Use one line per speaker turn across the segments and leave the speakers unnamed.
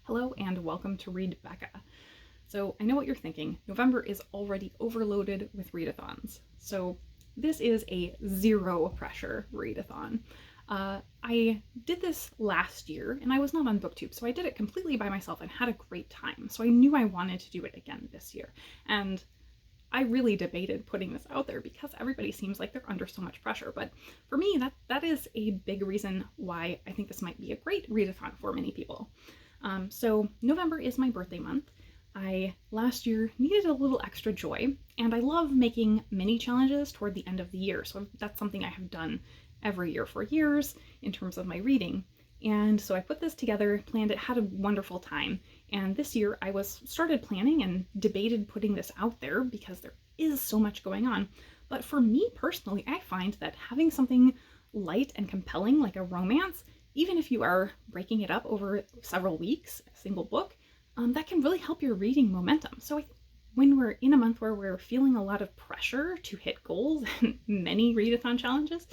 Hello and welcome to Read Becca. So I know what you're thinking. November is already overloaded with readathons. So this is a zero pressure readathon. I did this last year and I was not on Booktube, so I did it completely by myself and had a great time. So I knew I wanted to do it again this year. And I really debated putting this out there because everybody seems like they're under so much pressure. But for me, that is a big reason why I think this might be a great readathon for many people. So November is my birthday month. I last year needed a little extra joy, and I love making mini challenges toward the end of the year. So that's something I have done every year for years in terms of my reading. And so I put this together, planned it, had a wonderful time. And this year I started planning and debated putting this out there because there is so much going on. But for me personally, I find that having something light and compelling like a romance, even if you are breaking it up over several weeks, a single book, that can really help your reading momentum. So when we're in a month where we're feeling a lot of pressure to hit goals and many readathon challenges,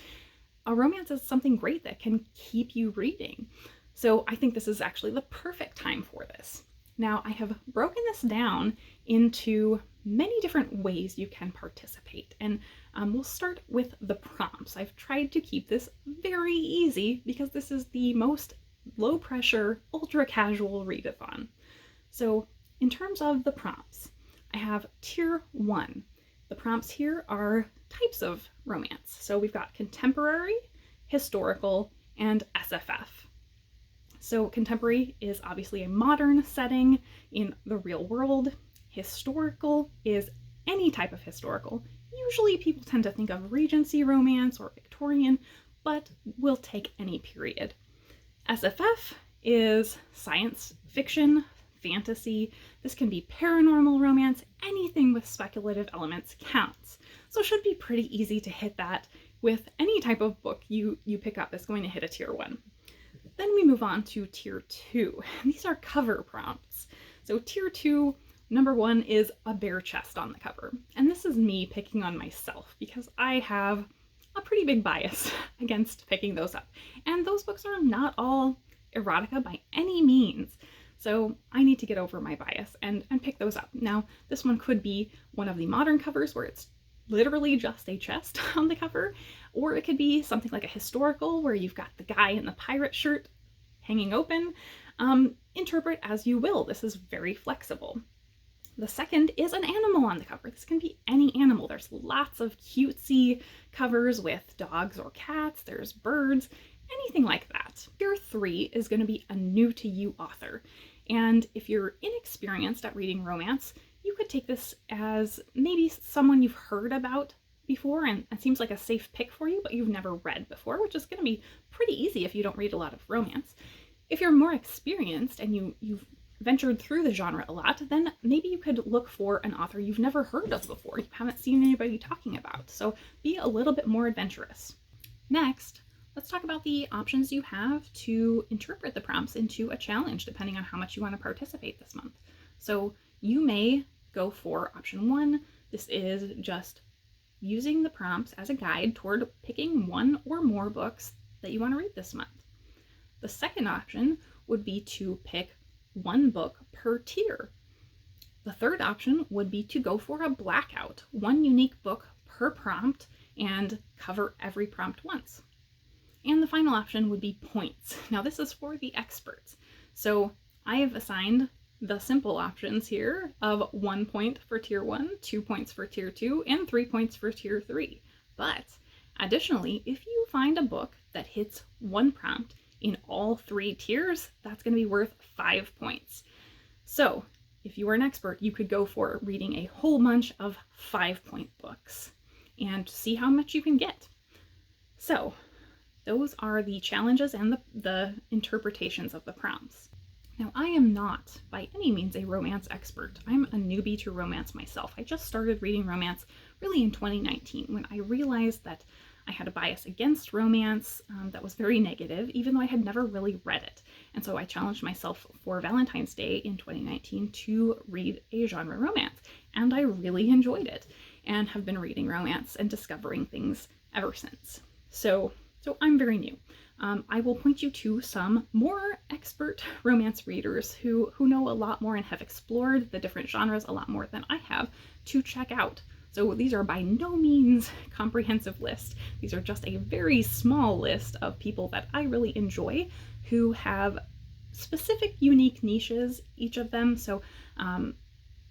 a romance is something great that can keep you reading. So I think this is actually the perfect time for this. Now, I have broken this down into many different ways you can participate, and we'll start with the prompts. I've tried to keep this very easy because this is the most low pressure, ultra casual readathon. So in terms of the prompts, I have tier 1. The prompts here are types of romance. So we've got contemporary, historical, and SFF. So contemporary is obviously a modern setting in the real world. Historical is any type of historical. Usually people tend to think of Regency romance or Victorian, but we'll take any period. SFF is science fiction, fantasy. This can be paranormal romance. Anything with speculative elements counts. So it should be pretty easy to hit that with any type of book you pick up is going to hit a tier 1. Then we move on to tier 2. These are cover prompts. So tier 2, number 1 is a bare chest on the cover. And this is me picking on myself because I have a pretty big bias against picking those up. And those books are not all erotica by any means. So I need to get over my bias and pick those up. Now, this one could be one of the modern covers where it's literally just a chest on the cover, or it could be something like a historical where you've got the guy in the pirate shirt hanging open. Interpret as you will. This is very flexible. The second is an animal on the cover. This can be any animal. There's lots of cutesy covers with dogs or cats. There's birds, anything like that. Tier 3 is going to be a new to you author. And if you're inexperienced at reading romance, you could take this as maybe someone you've heard about before and it seems like a safe pick for you, but you've never read before, which is going to be pretty easy if you don't read a lot of romance. If you're more experienced and you've ventured through the genre a lot, then maybe you could look for an author you've never heard of before, you haven't seen anybody talking about. So be a little bit more adventurous. Next, let's talk about the options you have to interpret the prompts into a challenge, depending on how much you want to participate this month. So you may go for option 1. This is just using the prompts as a guide toward picking one or more books that you want to read this month. The second option would be to pick one book per tier. The third option would be to go for a blackout, one unique book per prompt and cover every prompt once. And the final option would be points. Now this is for the experts. So I have assigned the simple options here of 1 point for tier 1, 2 points for tier 2, and 3 points for tier 3. But additionally, if you find a book that hits one prompt in all 3 tiers, that's going to be worth 5 points. So if you are an expert, you could go for reading a whole bunch of 5-point books and see how much you can get. So those are the challenges and the interpretations of the prompts. Now, I am not by any means a romance expert. I'm a newbie to romance myself. I just started reading romance really in 2019 when I realized that I had a bias against romance that was very negative, even though I had never really read it. And so I challenged myself for Valentine's Day in 2019 to read a genre romance. And I really enjoyed it and have been reading romance and discovering things ever since. So I'm very new. I will point you to some more expert romance readers who know a lot more and have explored the different genres a lot more than I have to check out. So these are by no means comprehensive lists. These are just a very small list of people that I really enjoy who have specific unique niches, each of them. So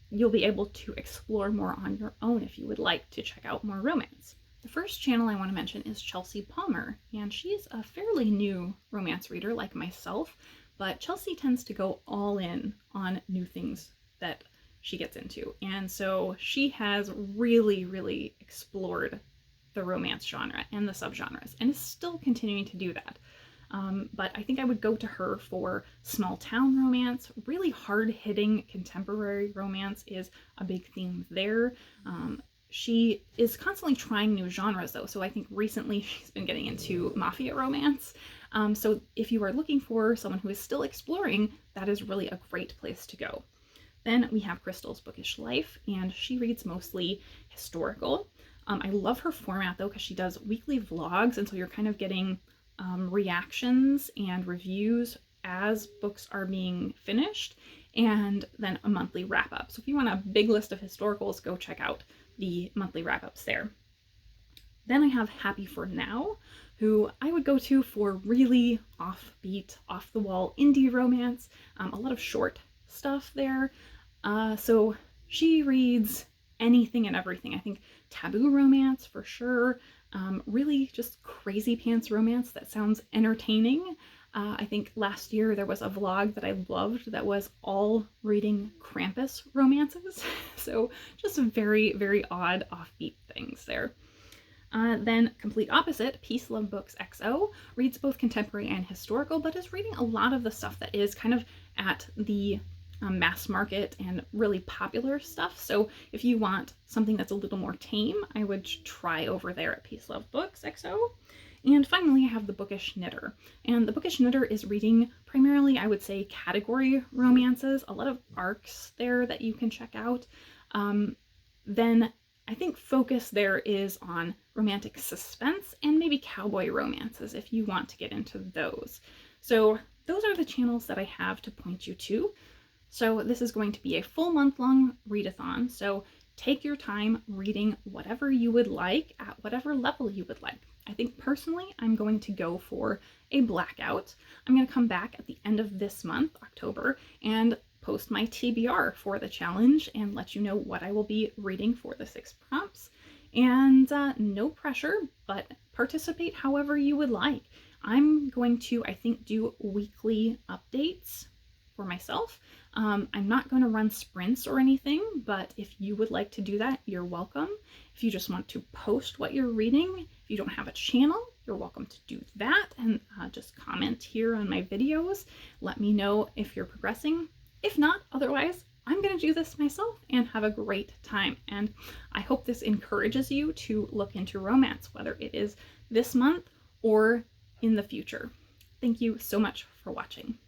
you'll be able to explore more on your own if you would like to check out more romance. The first channel I want to mention is Chelsea Palmer, and she's a fairly new romance reader like myself, but Chelsea tends to go all in on new things that she gets into, and so she has really explored the romance genre and the subgenres, and is still continuing to do that. But I think I would go to her for small town romance. Really hard-hitting contemporary romance is a big theme there. She is constantly trying new genres though, so I think recently she's been getting into mafia romance. So if you are looking for someone who is still exploring, that is really a great place to go. Then we have Crystal's Bookish Life, and she reads mostly historical. I love her format though, because she does weekly vlogs, and so you're kind of getting reactions and reviews as books are being finished, and then a monthly wrap-up. So if you want a big list of historicals, go check out the monthly wrap-ups there. Then I have Happy for Now, who I would go to for really offbeat, off-the-wall indie romance, a lot of short stuff there. So she reads anything and everything. I think taboo romance for sure, really just crazy pants romance that sounds entertaining. I think last year there was a vlog that I loved that was all reading Krampus romances. So just very odd offbeat things there. Then complete opposite, Peace Love Books XO reads both contemporary and historical, but is reading a lot of the stuff that is kind of at the mass market and really popular stuff. So if you want something that's a little more tame, I would try over there at Peace Love Books XO. And finally, I have the Bookish Knitter. And the Bookish Knitter is reading primarily, I would say, category romances, a lot of arcs there that you can check out. Then I think focus there is on romantic suspense and maybe cowboy romances if you want to get into those. So those are the channels that I have to point you to. So this is going to be a full month-long readathon, so take your time reading whatever you would like at whatever level you would like. I think personally I'm going to go for a Blackout. I'm going to come back at the end of this month, October, and post my TBR for the challenge and let you know what I will be reading for the 6 prompts. And no pressure, but participate however you would like. I'm going to, I think, do weekly updates for myself. I'm not going to run sprints or anything, but if you would like to do that, you're welcome. If you just want to post what you're reading, if you don't have a channel, you're welcome to do that, and just comment here on my videos. Let me know if you're progressing. If not, otherwise, I'm going to do this myself and have a great time. And I hope this encourages you to look into romance, whether it is this month or in the future. Thank you so much for watching.